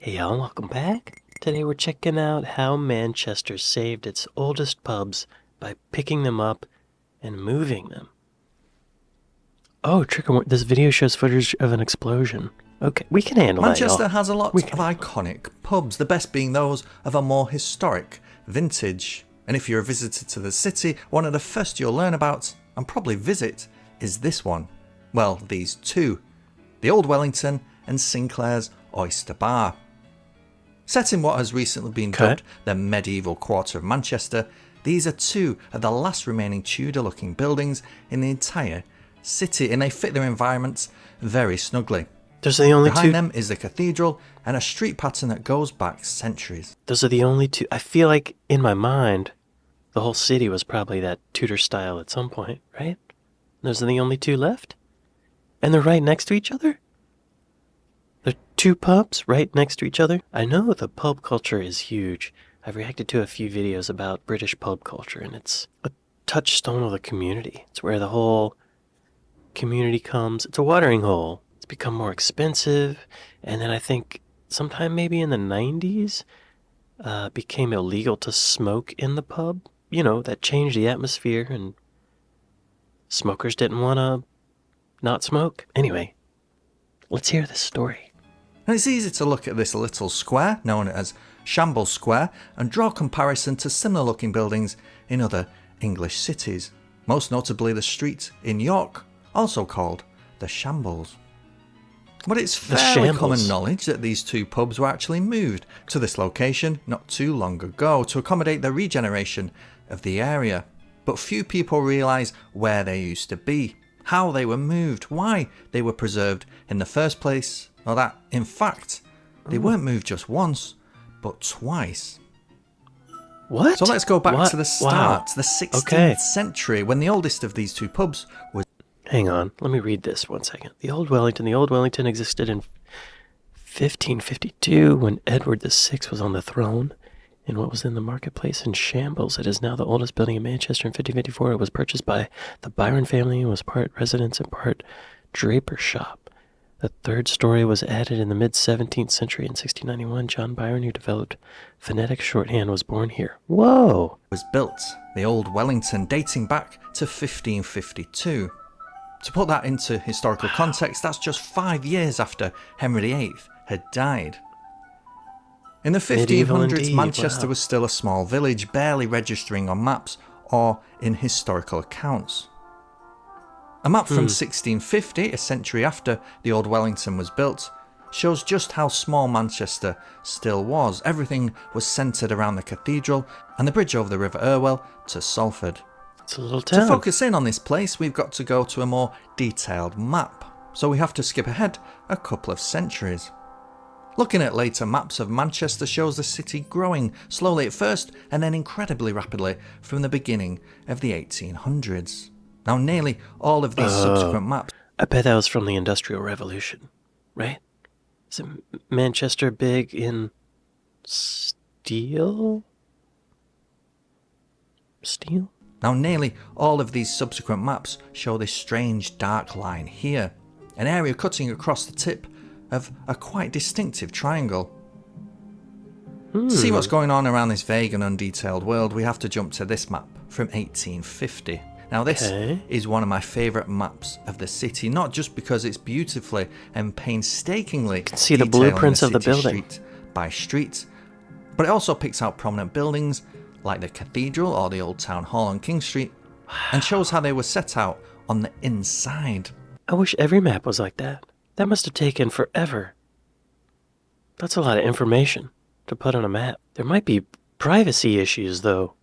Hey y'all, welcome back. Today we're checking out how Manchester saved its oldest pubs by picking them up and moving them. Oh, this video shows footage of an explosion. Okay, we can handle that, y'all. Manchester has a lot of iconic pubs, the best being those of a more historic vintage. And if you're a visitor to the city, one of the first you'll learn about, and probably visit, is this one. Well, these two. The Old Wellington and Sinclair's Oyster Bar. Set in what has recently been dubbed the medieval quarter of Manchester, these are two of the last remaining Tudor-looking buildings in the entire city, and they fit their environments very snugly. Those are the only Behind them is the cathedral and a street pattern that goes back centuries. Those are the only two. I feel like, in my mind, the whole city was probably that Tudor style at some point, right? Those are the only two left? And they're right next to each other? The two pubs right next to each other? I know the pub culture is huge. I've reacted to a few videos about British pub culture, and it's a touchstone of the community. It's where the whole community comes. It's a watering hole. It's become more expensive, and then I think sometime maybe in the 90s, became illegal to smoke in the pub. You know, that changed the atmosphere, and smokers didn't want to not smoke. Anyway, let's hear this story. And it's easy to look at this little square, known as Shambles Square, and draw comparison to similar looking buildings in other English cities, most notably the street in York, also called the Shambles. But it's fairly common knowledge that these two pubs were actually moved to this location not too long ago to accommodate the regeneration of the area. But few people realise where they used to be, how they were moved, why they were preserved in the first place, or that, in fact, they weren't moved just once, but twice. What? So let's go back to the start, the 16th century, when the oldest of these two pubs was... Hang on, let me read this 1 second. The Old Wellington existed in 1552 when Edward VI was on the throne. In what was in the marketplace in Shambles, it is now the oldest building in Manchester. In 1554, it was purchased by the Byron family and was part residence and part draper shop. The third story was added in the mid-17th century. In 1691, John Byron, who developed phonetic shorthand, was born here. Whoa! Was built, the Old Wellington, dating back to 1552. To put that into historical context, that's just 5 years after Henry VIII had died. In the 1500s, Manchester was still a small village, barely registering on maps or in historical accounts. A map from 1650, a century after the Old Wellington was built, shows just how small Manchester still was. Everything was centred around the cathedral and the bridge over the River Irwell to Salford. It's a little town. To focus in on this place, we've got to go to a more detailed map, so we have to skip ahead a couple of centuries. Looking at later maps of Manchester shows the city growing slowly at first and then incredibly rapidly from the beginning of the 1800s. Now nearly all of these subsequent maps... I bet that was from the Industrial Revolution, right? Is it Manchester big in steel? Steel? Now nearly all of these subsequent maps show this strange dark line here, an area cutting across the tip of a quite distinctive triangle. To see what's going on around this vague and undetailed world, we have to jump to this map from 1850. Now this is one of my favourite maps of the city, not just because it's beautifully and painstakingly see the blueprints of the building street by street, but it also picks out prominent buildings like the cathedral or the old town hall on King Street, and shows how they were set out on the inside. I wish every map was like that. That must have taken forever. That's a lot of information to put on a map. There might be privacy issues, though.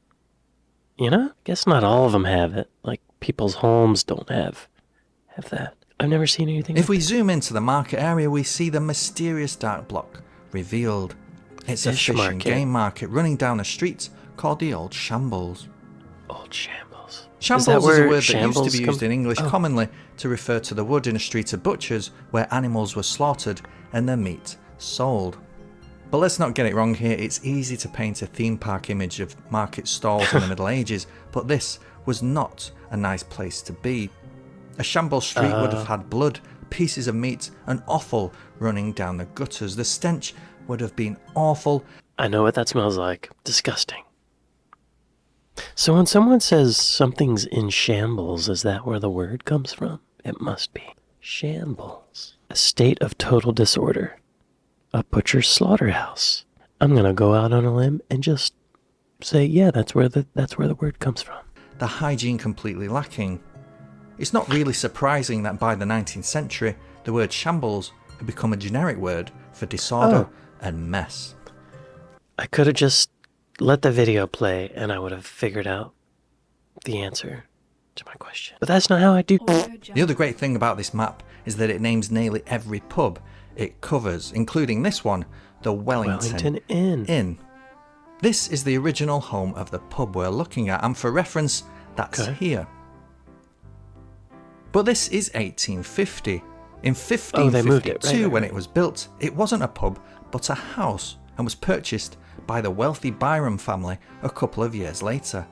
You know? Guess not all of them have it. Like, people's homes don't have that. I've never seen anything If we zoom into the market area, we see the mysterious dark block revealed. It's a fish and game market running down a street called the Old Shambles. Old Shambles. Shambles is a word that used to be used in English commonly to refer to the wood in a street of butchers where animals were slaughtered and their meat sold. But let's not get it wrong here, it's easy to paint a theme park image of market stalls in the Middle Ages, but this was not a nice place to be. A shambles street would have had blood, pieces of meat and offal running down the gutters. The stench would have been awful. I know what that smells like. Disgusting. So when someone says something's in shambles, is that where the word comes from? It must be. Shambles. A state of total disorder. A butcher's slaughterhouse. I'm gonna go out on a limb and just say, yeah, that's where the word comes from. The hygiene completely lacking. It's not really surprising that by the 19th century, the word shambles had become a generic word for disorder and mess. I could have just let the video play and I would have figured out the answer to my question. But that's not how I do. The other great thing about this map is that it names nearly every pub it covers, including this one, the Wellington Inn. This is the original home of the pub we're looking at, and for reference, that's here. But this is 1850. In 1552, when it was built, it wasn't a pub, but a house, and was purchased by the wealthy Byram family a couple of years later.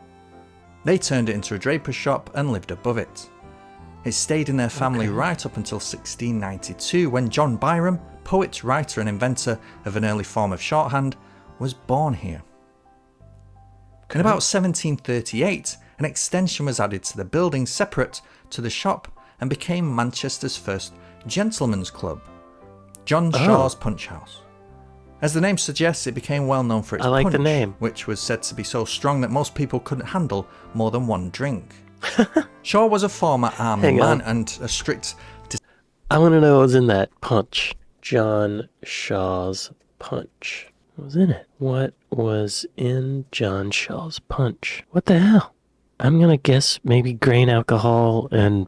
They turned it into a draper's shop and lived above it. It stayed in their family right up until 1692, when John Byram, poet, writer and inventor of an early form of shorthand, was born here. In about 1738, an extension was added to the building separate to the shop and became Manchester's first gentleman's club, John Shaw's Punch House. As the name suggests, it became well known for its punch, the name, which was said to be so strong that most people couldn't handle more than one drink. Shaw was a former army man and a strict... I want to know what was in that punch. John Shaw's punch. What was in it? What was in John Shaw's punch? What the hell? I'm gonna guess maybe grain alcohol and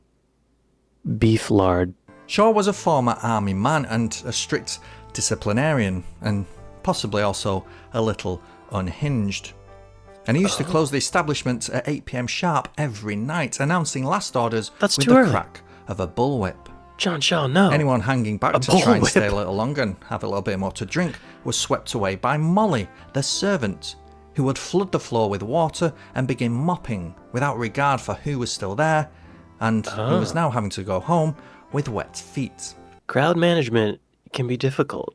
beef lard. Shaw was a former army man and a strict disciplinarian, and possibly also a little unhinged. And he used to close the establishment at 8 p.m. sharp every night, announcing last orders with the crack of a bullwhip. John Shaw, no. Anyone hanging back to try and stay a little longer and have a little bit more to drink was swept away by Molly, the servant, who would flood the floor with water and begin mopping without regard for who was still there and who was now having to go home with wet feet. Crowd management can be difficult.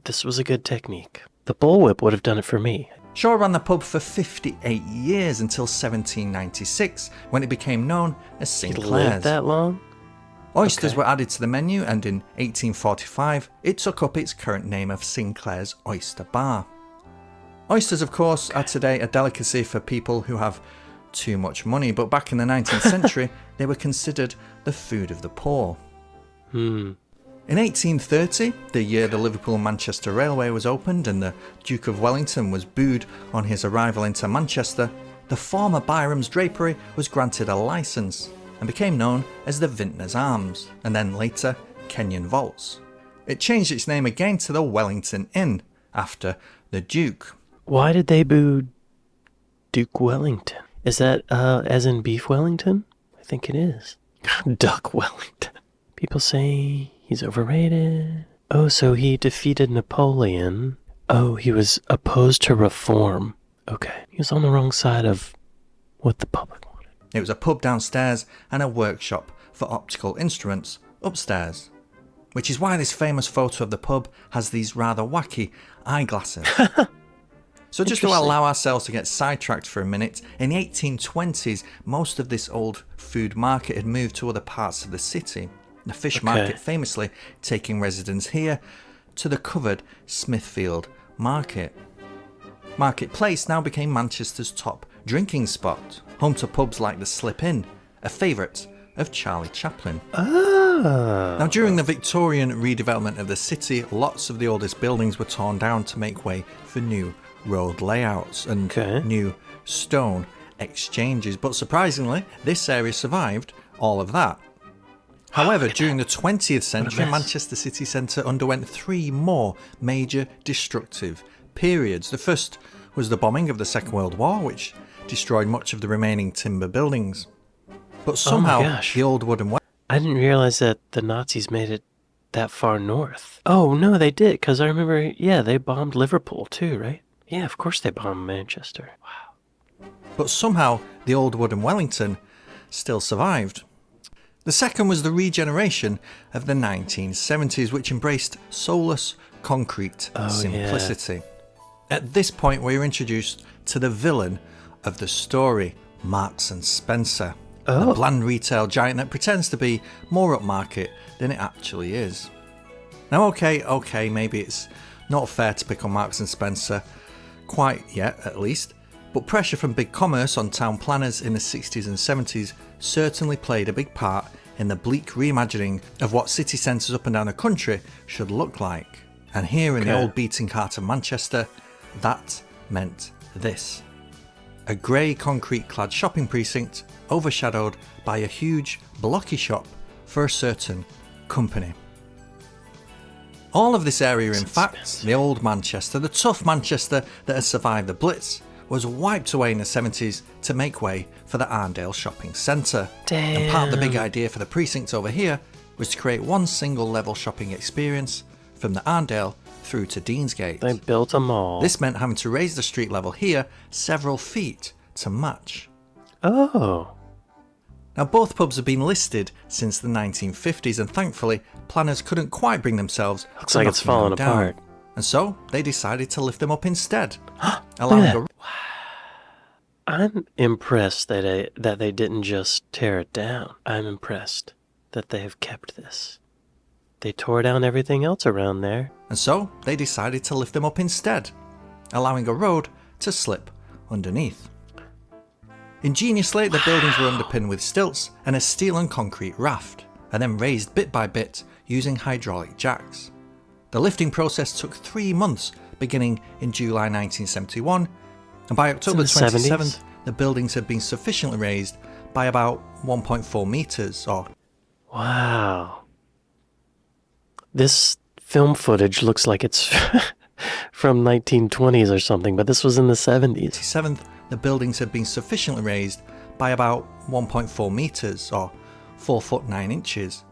This was a good technique. The bullwhip would have done it for me. Shaw ran the pub for 58 years until 1796, when it became known as Sinclair's. Lived that long? Oysters were added to the menu, and in 1845 it took up its current name of Sinclair's Oyster Bar. Oysters, of course, are today a delicacy for people who have too much money, but back in the 19th century they were considered the food of the poor. In 1830, the year the Liverpool-Manchester Railway was opened and the Duke of Wellington was booed on his arrival into Manchester, the former Byram's Drapery was granted a licence and became known as the Vintners Arms, and then later Kenyon Vaults. It changed its name again to the Wellington Inn, after the Duke. Why did they boo Duke Wellington? Is that as in beef Wellington? I think it is. Duck Wellington. People say he's overrated. Oh, so he defeated Napoleon. Oh, he was opposed to reform. Okay. He was on the wrong side of what the public wanted. It was a pub downstairs and a workshop for optical instruments upstairs. Which is why this famous photo of the pub has these rather wacky eyeglasses. So just to allow ourselves to get sidetracked for a minute, in the 1820s, most of this old food market had moved to other parts of the city. The fish market famously taking residence here to the covered Smithfield Market. Market Place now became Manchester's top drinking spot, home to pubs like the Slip Inn, a favourite of Charlie Chaplin. Now during the Victorian redevelopment of the city, lots of the oldest buildings were torn down to make way for new road layouts and new stone exchanges, but surprisingly this area survived all of that. However, during the 20th century, Manchester city centre underwent 3 more major destructive periods. The first was the bombing of the Second World War, which destroyed much of the remaining timber buildings. But somehow, the old wooden... I didn't realize that the Nazis made it that far north. Oh, no, they did, because I remember, they bombed Liverpool too, right? Yeah, of course they bombed Manchester. Wow. But somehow, the old wooden Wellington still survived. The second was the regeneration of the 1970s, which embraced soulless concrete Oh, simplicity. At this point, we're introduced to the villain of the story, Marks and Spencer, Oh. the bland retail giant that pretends to be more upmarket than it actually is. Now, okay, maybe it's not fair to pick on Marks and Spencer, quite yet at least, but pressure from big commerce on town planners in the 60s and 70s certainly played a big part in the bleak reimagining of what city centres up and down the country should look like. And here in the old beating heart of Manchester, that meant this. A grey concrete-clad shopping precinct overshadowed by a huge, blocky shop for a certain company. All of this area, in fact, the old Manchester, the tough Manchester that had survived the Blitz, was wiped away in the 70s to make way for the Arndale shopping centre. And part of the big idea for the precinct over here was to create one single level shopping experience from the Arndale through to Deansgate. They built a mall. This meant having to raise the street level here several feet to match. Oh. Now, both pubs have been listed since the 1950s, and thankfully, planners couldn't quite bring themselves Looks to like it's knocking them falling down. apart. And so, they decided to lift them up instead, allowing that. a I'm impressed that they didn't just tear it down. I'm impressed that they have kept this. They tore down everything else around there. And so, they decided to lift them up instead, allowing a road to slip underneath. Ingeniously, the buildings were underpinned with stilts and a steel and concrete raft, and then raised bit by bit using hydraulic jacks. The lifting process took 3 months, beginning in July 1971, and by October 27th, the buildings had been sufficiently raised by about 1.4 metres, or... Wow. This film footage looks like it's from 1920s or something, but this was in the 70s. 27th, the buildings had been sufficiently raised by about 1.4 metres, or 4 foot 9 inches,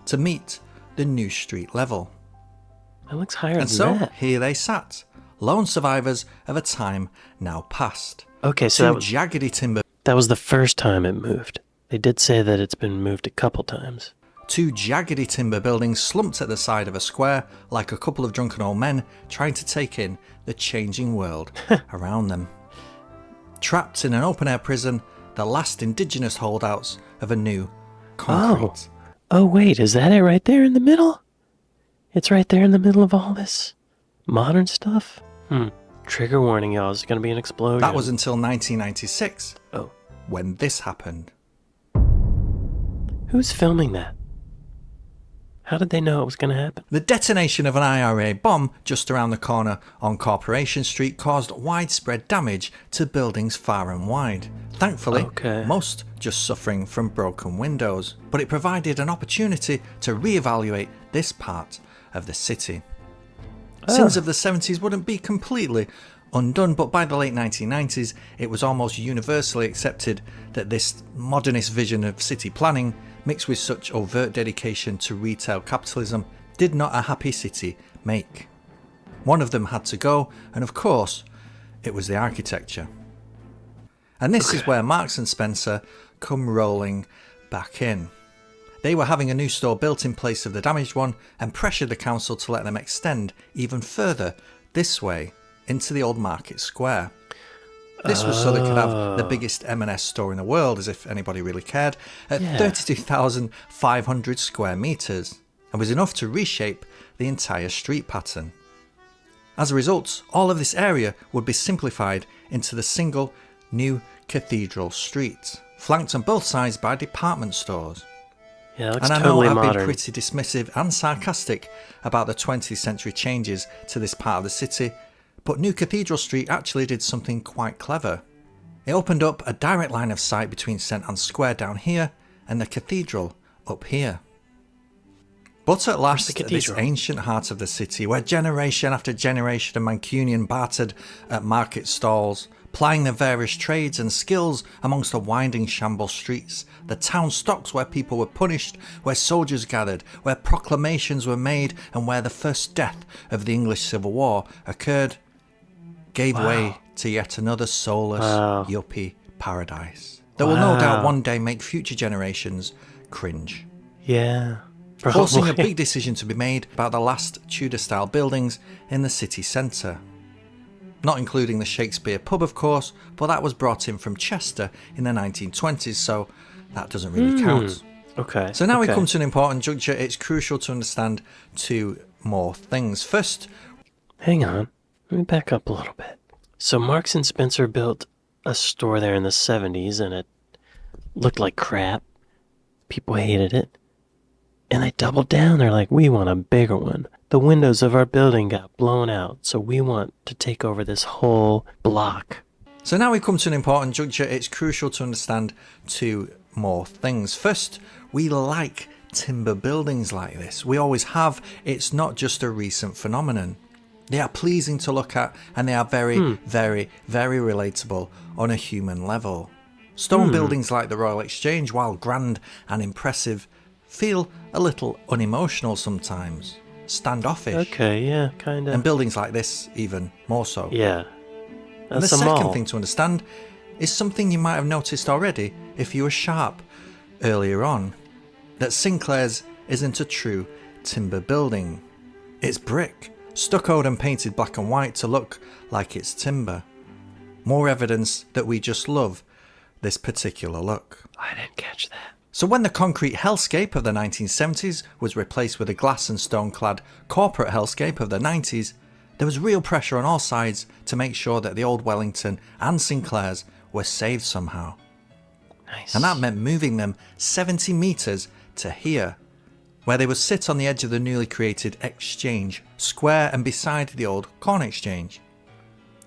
to meet the new street level. It looks higher And than so, that. here they sat, lone survivors of a time now past. Okay, so Two jaggedy timber that was the first time it moved. They did say that it's been moved a couple times. Two jaggedy timber buildings slumped at the side of a square like a couple of drunken old men trying to take in the changing world around them. Trapped in an open-air prison, the last indigenous holdouts of a new concrete. Oh, wait, is that it right there in the middle? It's right there in the middle of all this modern stuff? Trigger warning, y'all. It's going to be an explosion. That was until 1996, Oh. when this happened. Who's filming that? How did they know it was going to happen? The detonation of an IRA bomb just around the corner on Corporation Street caused widespread damage to buildings far and wide. Thankfully, most just suffering from broken windows, but it provided an opportunity to reevaluate this part of the city. Sins of the 70s wouldn't be completely undone, but by the late 1990s, it was almost universally accepted that this modernist vision of city planning, mixed with such overt dedication to retail capitalism, did not a happy city make. One of them had to go, and of course, it was the architecture. And this is where Marks and Spencer come rolling back in. They were having a new store built in place of the damaged one and pressured the council to let them extend even further this way into the old market square. This was so they could have the biggest M&S store in the world, as if anybody really cared, at 32,500 square metres, and was enough to reshape the entire street pattern. As a result, all of this area would be simplified into the single new Cathedral Street, flanked on both sides by department stores. Yeah, it looks And I know totally I've modern. been pretty dismissive and sarcastic about the 20th century changes to this part of the city, but New Cathedral Street actually did something quite clever. It opened up a direct line of sight between St Anne's Square down here and the cathedral up here. But at last, this ancient heart of the city, where generation after generation of Mancunian bartered at market stalls, plying their various trades and skills amongst the winding shambles streets, the town stocks where people were punished, where soldiers gathered, where proclamations were made, and where the first death of the English Civil War occurred, gave way to yet another soulless, yuppie paradise that will no doubt one day make future generations cringe. Yeah. forcing a Probably. big decision to be made about the last Tudor-style buildings in the city centre. Not including the Shakespeare pub, of course, but that was brought in from Chester in the 1920s, so that doesn't really count. Okay. So now we okay. come to an important juncture. It's crucial to understand two more things. First, Hang on. Let me back up a little bit. So Marks and Spencer built a store there in the 70s and it looked like crap. People hated it. And they doubled down. They're like, we want a bigger one. The windows of our building got blown out, so we want to take over this whole block. So now we come to an important juncture. It's crucial to understand two more things. First, we like timber buildings like this. We always have. It's not just a recent phenomenon. They are pleasing to look at and they are very, very, very relatable on a human level. Stone buildings like the Royal Exchange, while grand and impressive, feel a little unemotional sometimes, standoffish. Okay, yeah, kind of. And buildings like this even more so. Yeah. And the That's a second mall. thing to understand is something you might have noticed already if you were sharp earlier on, that Sinclair's isn't a true timber building. It's brick, stuccoed and painted black and white to look like it's timber. More evidence that we just love this particular look. I didn't catch that. So when the concrete hellscape of the 1970s was replaced with a glass and stone-clad corporate hellscape of the 90s, there was real pressure on all sides to make sure that the old Wellington and Sinclair's were saved somehow. Nice. And that meant moving them 70 metres to here, where they would sit on the edge of the newly created Exchange Square and beside the old Corn Exchange.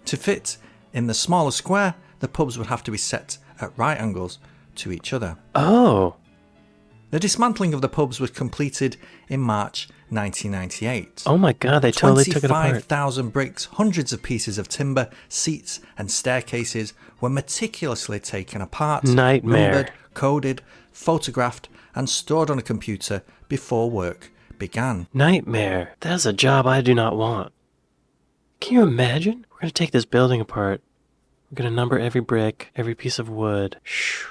To fit in the smaller square, the pubs would have to be set at right angles to each other. Oh. The dismantling of the pubs was completed in March 1998. Oh my god, they totally took it apart. 25,000 bricks, hundreds of pieces of timber, seats and staircases were meticulously taken apart, Nightmare. numbered, coded, photographed and stored on a computer before work began. Nightmare. That's a job I do not want. Can you imagine? We're going to take this building apart. We're going to number every brick, every piece of wood. Shoo.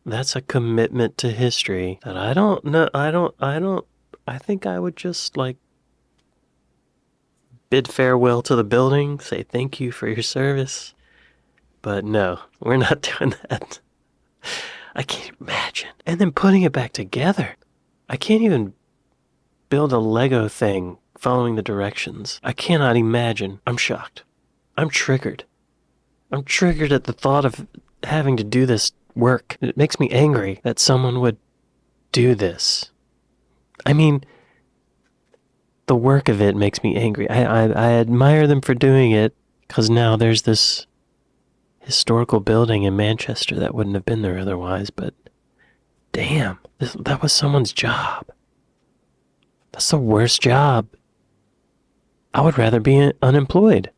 That's a commitment to history that I don't know. I think I would just like bid farewell to the building, say thank you for your service. But no, we're not doing that. I can't imagine. And then putting it back together. I can't even build a Lego thing following the directions. I cannot imagine. I'm shocked. I'm triggered. I'm triggered at the thought of having to do this work. It makes me angry that someone would do this. I mean, the work of it makes me angry. I admire them for doing it because now there's this historical building in Manchester that wouldn't have been there otherwise, but damn, that was someone's job. That's the worst job. I would rather be unemployed.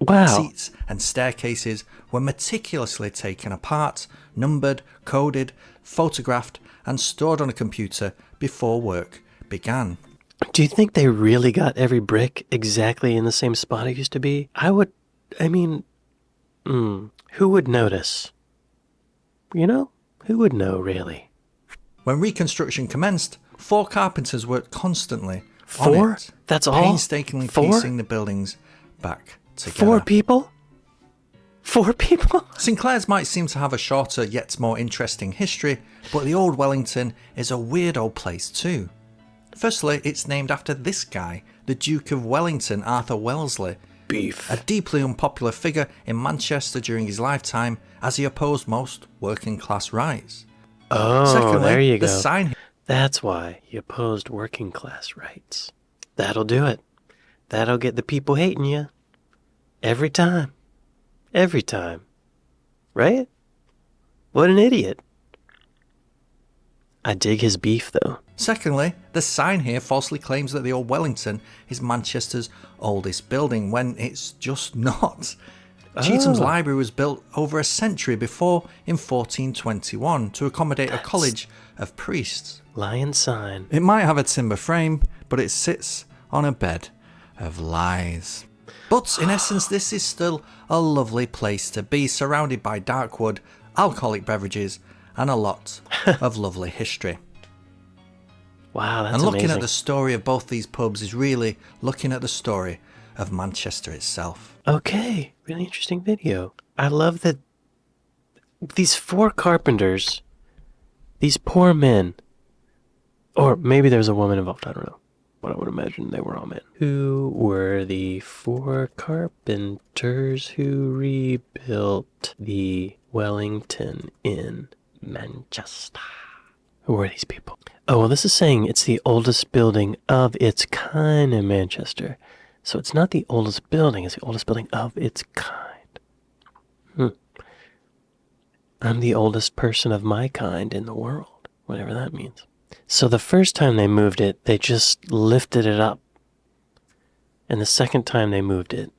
Wow. Seats and staircases were meticulously taken apart, numbered, coded, photographed and stored on a computer before work began. Do you think they really got every brick exactly in the same spot it used to be? Who would notice? You know, who would know, really? When reconstruction commenced, 4 carpenters worked constantly 4? on it, That's all? painstakingly 4? piecing the buildings back together. 4 people? 4 people? Sinclair's might seem to have a shorter yet more interesting history, but the old Wellington is a weird old place too. Firstly, it's named after this guy, the Duke of Wellington, Arthur Wellesley, Beef. a deeply unpopular figure in Manchester during his lifetime as he opposed most working class rights. Oh, Secondly, there you the go. sign That's why he opposed working class rights. That'll do it. That'll get the people hating you. Every time. Every time. Right? What an idiot. I dig his beef, though. Secondly, the sign here falsely claims that the old Wellington is Manchester's oldest building when it's just not. Chetham's Oh. library was built over a century before in 1421 to accommodate a college of priests. Lion sign. It might have a timber frame, but it sits on a bed of lies. But in essence, this is still a lovely place to be, surrounded by dark wood, alcoholic beverages, and a lot of lovely history. Wow, that's And looking amazing. at the story of both these pubs is really looking at the story of Manchester itself. Okay, really interesting video. I love that these four carpenters, these poor men, or maybe there's a woman involved, I don't know, but I would imagine they were all men. Who were the four carpenters who rebuilt the Wellington in Manchester? Who were these people? Oh, well, this is saying it's the oldest building of its kind in Manchester. So it's not the oldest building, it's the oldest building of its kind. I'm the oldest person of my kind in the world, whatever that means. So the first time they moved it, they just lifted it up. And the second time they moved it,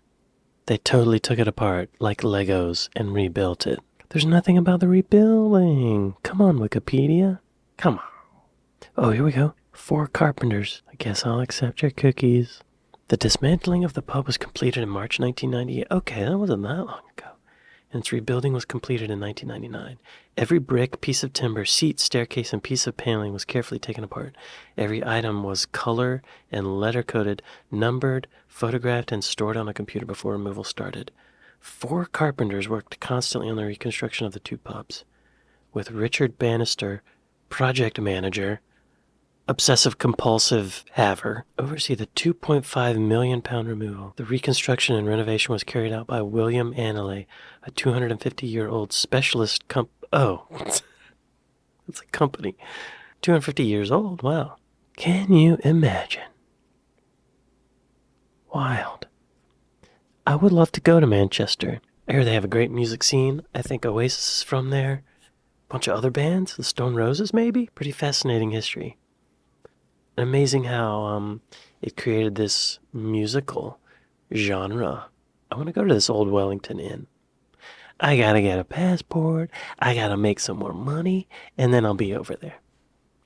they totally took it apart like Legos and rebuilt it. There's nothing about the rebuilding. Come on, Wikipedia. Come on. Oh, here we go. Four carpenters. I guess I'll accept your cookies. The dismantling of the pub was completed in March 1998. Okay, that wasn't that long ago. And its rebuilding was completed in 1999. Every brick, piece of timber, seat, staircase, and piece of paneling was carefully taken apart. Every item was color and letter coded, numbered, photographed, and stored on a computer before removal started. 4 carpenters worked constantly on the reconstruction of the 2 pubs, with Richard Bannister, project manager, obsessive-compulsive haver, oversee the £2.5 million removal. The reconstruction and renovation was carried out by William Annelay, a 250-year-old specialist Oh, it's a company. 250 years old, wow. Can you imagine? Wild. I would love to go to Manchester. I hear they have a great music scene. I think Oasis is from there. A bunch of other bands, the Stone Roses maybe? Pretty fascinating history. Amazing how it created this musical genre. I want to go to this old Wellington Inn. I gotta get a passport, I gotta make some more money, and then I'll be over there.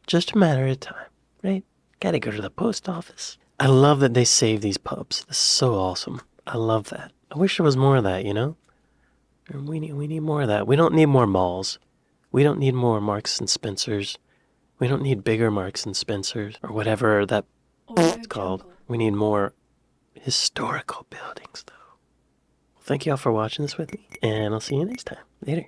Just a matter of time, right? Gotta go to the post office. I love that they save these pubs. This is so awesome. I love that. I wish there was more of that, you know? We need more of that. We don't need more malls. We don't need more Marks and Spencers. We don't need bigger Marks and Spencers or whatever that it's called. We need more historical buildings, though. Well, thank you all for watching this with me, and I'll see you next time. Later.